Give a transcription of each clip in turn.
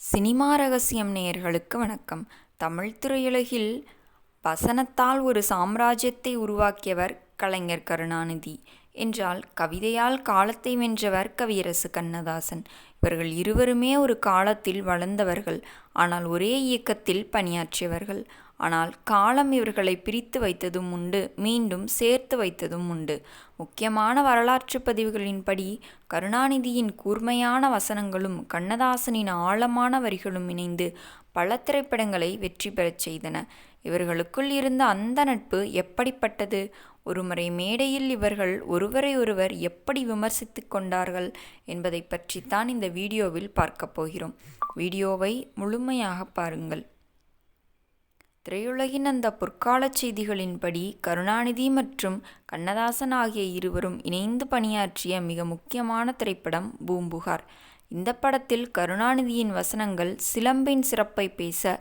Cinema ரகசியம் நேயர்களுக்கு வணக்கம். தமிழ் திரையுலகில் வசனத்தால் ஒரு சாம்ராஜ்யத்தை உருவாக்கியவர் கலைஞர் கருணாநிதி என்றால், கவிதையால் காலத்தை வென்றவர் கவியரசு கண்ணதாசன். இவர்கள் இருவருமே ஒரு காலத்தில் வளர்ந்தவர்கள், ஆனால் ஒரே இயக்கத்தில் பணியாற்றியவர்கள். ஆனால் காலம் இவர்களை பிரித்து வைத்ததும் உண்டு, மீண்டும் சேர்த்து வைத்ததும் உண்டு. முக்கியமான வரலாற்று பதிவுகளின்படி கருணாநிதியின் கூர்மையான வசனங்களும் கண்ணதாசனின் ஆழமான வரிகளும் இணைந்து பல திரைப்படங்களை வெற்றி பெறச் செய்தன. இவர்களுக்குள் இருந்த அந்த நட்பு எப்படிப்பட்டது? ஒருமுறை மேடையில் இவர்கள் ஒருவரை ஒருவர் எப்படி விமர்சித்து கொண்டார்கள் என்பதை பற்றித்தான் இந்த வீடியோவில் பார்க்க போகிறோம். வீடியோவை முழுமையாக பாருங்கள். திரையுலகின் அந்த பொற்கால செய்திகளின்படி கருணாநிதி மற்றும் கண்ணதாசன் ஆகிய இருவரும் இணைந்து பணியாற்றிய மிக முக்கியமான திரைப்படம் பூம்புகார். இந்த படத்தில் கருணாநிதியின் வசனங்கள் சிலம்பின் சிறப்பை பேச,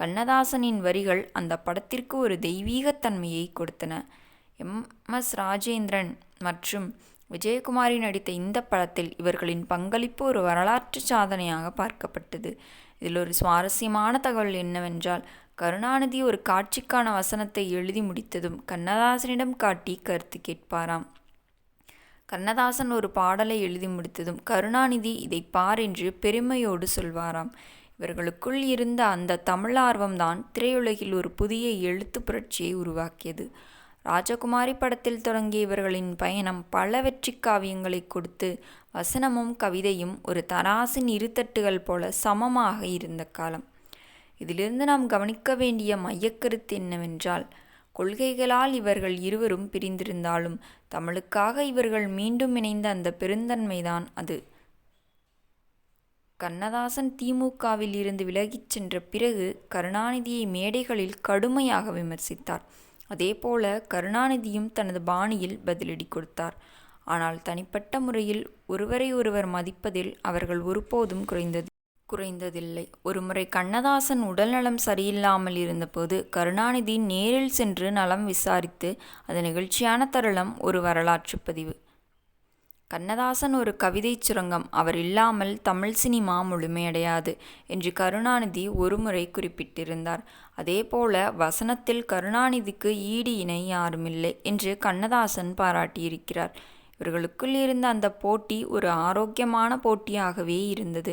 கண்ணதாசனின் வரிகள் அந்த படத்திற்கு ஒரு தெய்வீகத்தன்மையை கொடுத்தன. எம்.எஸ். ராஜேந்திரன் மற்றும் விஜயகுமாரி நடித்த இந்த படத்தில் இவர்களின் பங்களிப்பு ஒரு வரலாற்று சாதனையாக பார்க்கப்பட்டது. இதில் ஒரு சுவாரஸ்யமான தகவல் என்னவென்றால், கருணாநிதி ஒரு காட்சிக்கான வசனத்தை எழுதி முடித்ததும் கண்ணதாசனிடம் காட்டி கருத்து கேட்பாராம். கண்ணதாசன் ஒரு பாடலை எழுதி முடித்ததும் கருணாநிதி இதை பார் என்று பெருமையோடு சொல்வாராம். இவர்களுக்குள் இருந்த அந்த தமிழ் ஆர்வம்தான் திரையுலகில் ஒரு புதிய எழுத்து புரட்சியை உருவாக்கியது. ராஜகுமாரி படத்தில் தொடங்கிய இவர்களின் பயணம் பல வெற்றி காவியங்களை கொடுத்து, வசனமும் கவிதையும் ஒரு தராசின் இருத்தட்டுகள் போல சமமாக இருந்த காலம். இதிலிருந்து நாம் கவனிக்க வேண்டிய மையக்கருத்து என்னவென்றால், கொள்கைகளால் இவர்கள் இருவரும் பிரிந்திருந்தாலும் தமிழுக்காக இவர்கள் மீண்டும் இணைந்த அந்த பெருந்தன்மைதான் அது. கண்ணதாசன் திமுகவில் இருந்து விலகிச் சென்ற பிறகு கருணாநிதியை மேடைகளில் கடுமையாக விமர்சித்தார். அதேபோல கருணாநிதியும் தனது பாணியில் பதிலடி கொடுத்தார். ஆனால் தனிப்பட்ட முறையில் ஒருவரை ஒருவர் மதிப்பதில் அவர்கள் ஒருபோதும் குறைந்ததில்லை. ஒருமுறை கண்ணதாசன் உடல்நலம் சரியில்லாமல் இருந்தபோது கருணாநிதி நேரில் சென்று நலம் விசாரித்து அது நிகழ்ச்சியான தருணம் ஒரு வரலாற்று பதிவு. கண்ணதாசன் ஒரு கவிதை சுரங்கம், அவர் இல்லாமல் தமிழ் சினிமா முழுமையடையாது என்று கருணாநிதி ஒருமுறை குறிப்பிட்டிருந்தார். அதேபோல வசனத்தில் கருணாநிதிக்கு ஈடு இணை யாருமில்லை என்று கண்ணதாசன் பாராட்டியிருக்கிறார். இவர்களுக்குள் இருந்த அந்த போட்டி ஒரு ஆரோக்கியமான போட்டியாகவே இருந்தது.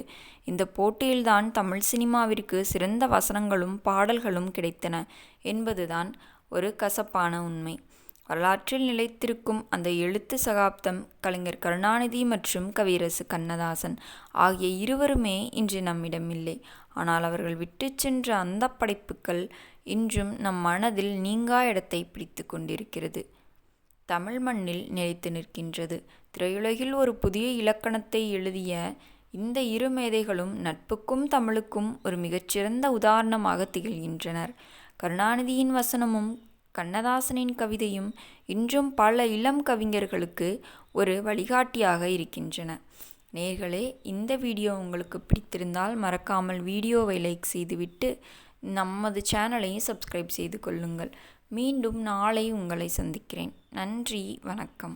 இந்த போட்டியில்தான் தமிழ் சினிமாவிற்கு சிறந்த வசனங்களும் பாடல்களும் கிடைத்தன என்பதுதான் ஒரு கசப்பான உண்மை. வரலாற்றில் நிலைத்திருக்கும் அந்த எழுத்து சகாப்தம் கலைஞர் கருணாநிதி மற்றும் கவியரசு கண்ணதாசன் ஆகிய இருவருமே இன்று நம்மிடம் இல்லை. ஆனால் அவர்கள் விட்டு சென்ற அந்த படைப்புகள் இன்றும் நம் மனதில் நீங்கா இடத்தை பிடித்து கொண்டிருக்கிறது. தமிழ் மண்ணில் நிலைத்து நிற்கின்றது. திரையுலகில் ஒரு புதிய இலக்கணத்தை எழுதிய இந்த இரு மேதைகளும் நட்புக்கும் தமிழுக்கும் ஒரு மிகச்சிறந்த உதாரணமாக திகழ்கின்றனர். கருணாநிதியின் வசனமும் கண்ணதாசனின் கவிதையும் இன்றும் பல இளம் கவிஞர்களுக்கு ஒரு வழிகாட்டியாக இருக்கின்றன. நேயர்களே, இந்த வீடியோ உங்களுக்கு பிடித்திருந்தால் மறக்காமல் வீடியோவை லைக் செய்துவிட்டு நமது சேனலையும் சப்ஸ்கிரைப் செய்து கொள்ளுங்கள். மீண்டும் நாளை உங்களை சந்திக்கிறேன். நன்றி, வணக்கம்.